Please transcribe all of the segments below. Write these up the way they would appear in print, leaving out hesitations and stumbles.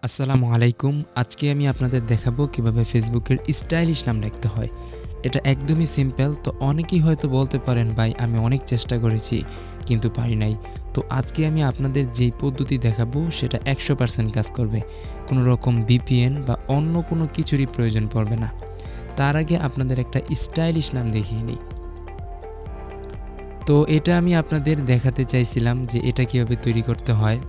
আসসালামু আলাইকুম। আজকে আমি আপনাদের দেখাবো কিভাবে ফেসবুকের স্টাইলিশ নাম লিখতে হয়। এটা একদমই সিম্পল। তো অনেকেই হয়তো বলতে পারেন, ভাই আমি অনেক চেষ্টা করেছি কিন্তু পারি নাই। তো আজকে আমি আপনাদের যেই পদ্ধতি দেখাবো সেটা 100% কাজ করবে। কোনো রকম VPN বা অন্য কোনো কিছুরই প্রয়োজন পড়বে না। তার আগে আপনাদের একটা স্টাইলিশ নাম দেখিয়ে নিই। তো এটা আমি আপনাদের দেখাতে চাইছিলাম যে এটা কিভাবে তৈরি করতে হয়,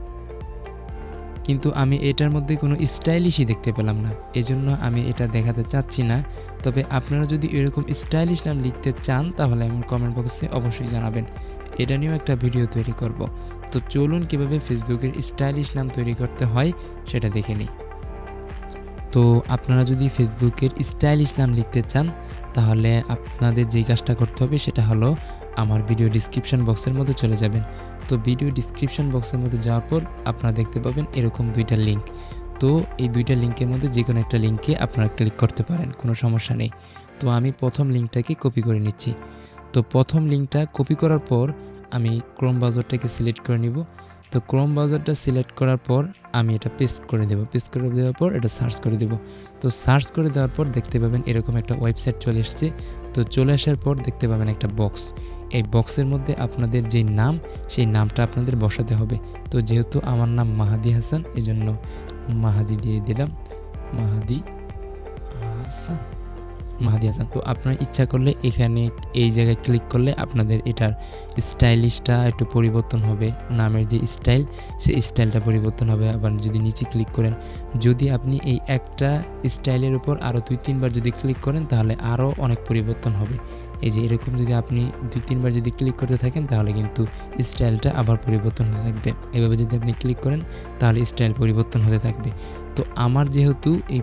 কিন্তু আমি এটার মধ্যে কোনো স্টাইলিশই দেখতে পেলাম না। এজন্য আমি এটা দেখাতে চাচ্ছি না। তবে আপনারা যদি এরকম স্টাইলিশ নাম লিখতে চান তাহলে আমার কমেন্ট বক্সে অবশ্যই জানাবেন। এটা নিয়েও একটা ভিডিও তৈরি করব। তো চলুন কিভাবে ফেসবুকের স্টাইলিশ নাম তৈরি করতে হয় সেটা দেখে নিই। তো আপনারা যদি ফেসবুকের স্টাইলিশ নাম লিখতে চান তাহলে আপনাদের যেই কাজটা করতে হবে সেটা হলো আমার ভিডিও ডিসক্রিপশন বক্সের মধ্যে চলে যাবেন। তো ভিডিও ডিসক্রিপশন বক্সের মধ্যে যাওয়ার পর আপনারা দেখতে পাবেন এরকম দুইটা লিঙ্ক। তো এই দুইটা লিঙ্কের মধ্যে যে কোনো একটা লিঙ্কে আপনারা ক্লিক করতে পারেন, কোনো সমস্যা নেই। তো আমি প্রথম লিঙ্কটাকে কপি করে নিচ্ছি। তো প্রথম লিঙ্কটা কপি করার পর আমি ক্রোম ব্রাউজারটাকে সিলেক্ট করে নিব। তো ক্রোম ব্রাউজারটা সিলেক্ট করার পর আমি এটা পেস্ট করে দেব। পেস্ট করে দেওয়ার পর এটা সার্চ করে দেব। তো সার্চ করে দেওয়ার পর দেখতে পাবেন এরকম একটা ওয়েবসাইট চলে এসেছে। তো চলে আসার পর দেখতে পাবেন একটা বক্স। এই বক্সের মধ্যে আপনাদের যেই নাম সেই নামটা আপনাদের বসাতে হবে। তো যেহেতু আমার নাম মাহাদি হাসান, এজন্য মাহাদি দিয়ে দিলাম। মাহাদি হাসান। তো আপনার ইচ্ছা করলে এখানে এই জায়গায় ক্লিক করলে আপনাদের এটার স্টাইলিশটা একটু পরিবর্তন হবে। নামের যে স্টাইল সেই স্টাইলটা পরিবর্তন হবে। আবার যদি নিচে ক্লিক করেন, যদি আপনি এই একটা স্টাইলের উপর আরও 2-3 বার যদি ক্লিক করেন তাহলে আরও অনেক পরিবর্তন হবে। এই যে এরকম যদি আপনি 2-3 বার যদি ক্লিক করতে থাকেন তাহলে কিন্তু স্টাইলটা আবার পরিবর্তন হতে থাকবে। এভাবে যদি আপনি ক্লিক করেন তাহলে স্টাইল পরিবর্তন হতে থাকবে। তো আমার যেহেতু এই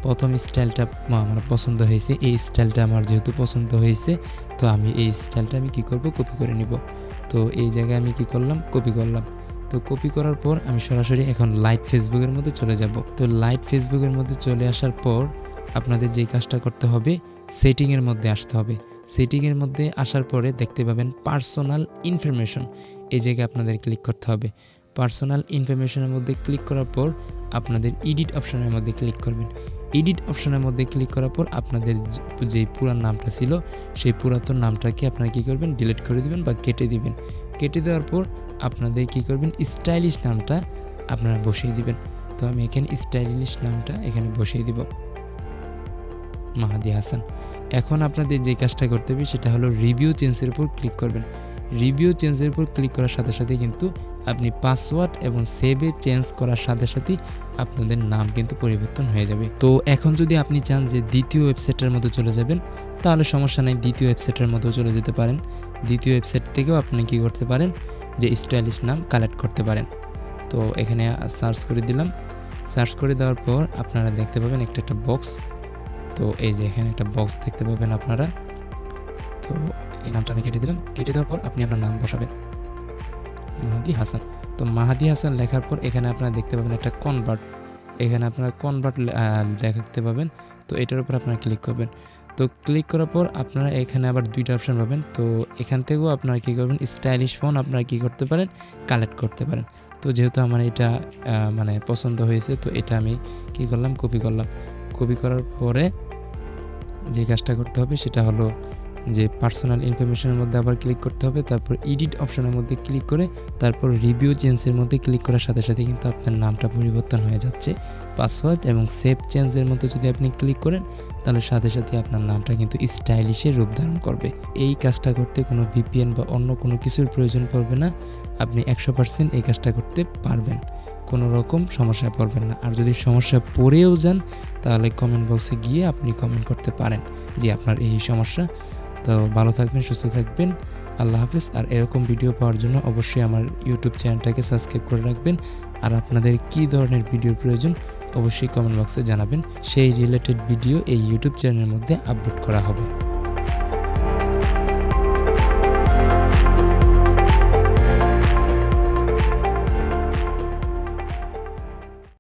প্রথম স্টাইলটা আমার পছন্দ হয়েছে, এই স্টাইলটা আমার যেহেতু পছন্দ হয়েছে, তো আমি এই স্টাইলটা আমি কী করব, কপি করে নিব। তো এই জায়গায় আমি কি করলাম, কপি করলাম। তো কপি করার পর আমি সরাসরি এখন লাইট ফেসবুকের মধ্যে চলে যাব। তো লাইট ফেসবুকের মধ্যে চলে আসার পর আপনাদের যেই কাজটা করতে হবে, সেটিংয়ের মধ্যে আসতে হবে। সেটিংয়ের মধ্যে আসার পরে দেখতে পাবেন পার্সোনাল ইনফরমেশন, এই জায়গায় আপনাদের ক্লিক করতে হবে। পার্সোনাল ইনফরমেশনের মধ্যে ক্লিক করার পর আপনাদের এডিট অপশনের মধ্যে ক্লিক করবেন। এডিট অপশনের মধ্যে ক্লিক করার পর আপনাদের যে পুরান নামটা ছিল সেই পুরাতন নামটাকে আপনারা কী করবেন, ডিলিট করে দিবেন বা কেটে দিবেন। কেটে দেওয়ার পর আপনাদের কী করবেন, স্টাইলিশ নামটা আপনারা বসিয়ে দিবেন। তো আমি এখানে স্টাইলিশ নামটা এখানে বসিয়ে দিব, মাহাদি হাসান। এখন আপনাদের যে কাজটা করতে হবে সেটা হলো রিভিউ চেঞ্জের উপর ক্লিক করবেন। রিভিউ চেঞ্জের উপর ক্লিক করার সাথে সাথে কিন্তু আপনি পাসওয়ার্ড এবং সেভে চেঞ্জ করার সাথে সাথেই আপনাদের নাম কিন্তু পরিবর্তন হয়ে যাবে। তো এখন যদি আপনি চান যে দ্বিতীয় ওয়েবসাইটের মধ্যে চলে যাবেন তাহলে সমস্যা নেই, দ্বিতীয় ওয়েবসাইটের মধ্যেও চলে যেতে পারেন। দ্বিতীয় ওয়েবসাইট থেকেও আপনি কী করতে পারেন, যে স্টাইলিশ নাম কালেক্ট করতে পারেন। তো এখানে সার্চ করে দিলাম। সার্চ করে দেওয়ার পর আপনারা দেখতে পাবেন একটা বক্স। তো এই যে এখানে একটা বক্স দেখতে পাবেন আপনারা। তো এই নামটা আমি কেটে দিলাম। কেটে দেওয়ার পর আপনি আপনার নাম বসাবেন, মাহাদি হাসান। তো মাহাদি হাসান লেখার পর এখানে আপনারা দেখতে পাবেন একটা কনভার্ট, এখানে আপনারা কনভার্ট দেখাতে পাবেন। তো এটার উপর আপনারা ক্লিক করবেন। তো ক্লিক করার পর আপনারা এখানে আবার দুইটা অপশান পাবেন। তো এখান থেকেও আপনারা কী করবেন, স্টাইলিশ ফোন আপনারা কী করতে পারেন, কালেক্ট করতে পারেন। তো যেহেতু আমার এটা পছন্দ হয়েছে, তো এটা আমি কী করলাম, কপি করলাম। কপি করার পরে যে কাজটা করতে হবে সেটা হলো যে পার্সোনাল ইনফরমেশনের মধ্যে আবার ক্লিক করতে হবে। তারপর এডিট অপশনের মধ্যে ক্লিক করে তারপর রিভিউ চেঞ্জের মধ্যে ক্লিক করার সাথে সাথে কিন্তু আপনার নামটা পরিবর্তন হয়ে যাচ্ছে। পাসওয়ার্ড এবং সেভ চেঞ্জের মধ্যে যদি আপনি ক্লিক করেন তাহলে সাথে সাথে আপনার নামটা কিন্তু স্টাইলিশের রূপ ধারণ করবে। এই কাজটা করতে কোনো VPN বা অন্য কোনো কিছুর প্রয়োজন পড়বে না। আপনি 100% এই কাজটা করতে পারবেন, কোনো রকম সমস্যায় পড়বেন না। আর যদি সমস্যা পড়েও যান তাহলে কমেন্ট বক্সে গিয়ে আপনি কমেন্ট করতে পারেন যে আপনার এই সমস্যা। তো ভালো থাকবেন, সুস্থ থাকবেন, আল্লাহ হাফেজ। আর এরকম ভিডিও পাওয়ার জন্য অবশ্যই আমার ইউটিউব চ্যানেলটাকে সাবস্ক্রাইব করে রাখবেন। আর আপনাদের কী ধরনের ভিডিওর প্রয়োজন অবশ্যই কমেন্ট বক্সে জানাবেন, সেই রিলেটেড ভিডিও এই ইউটিউব চ্যানেলের মধ্যে আপলোড করা হবে।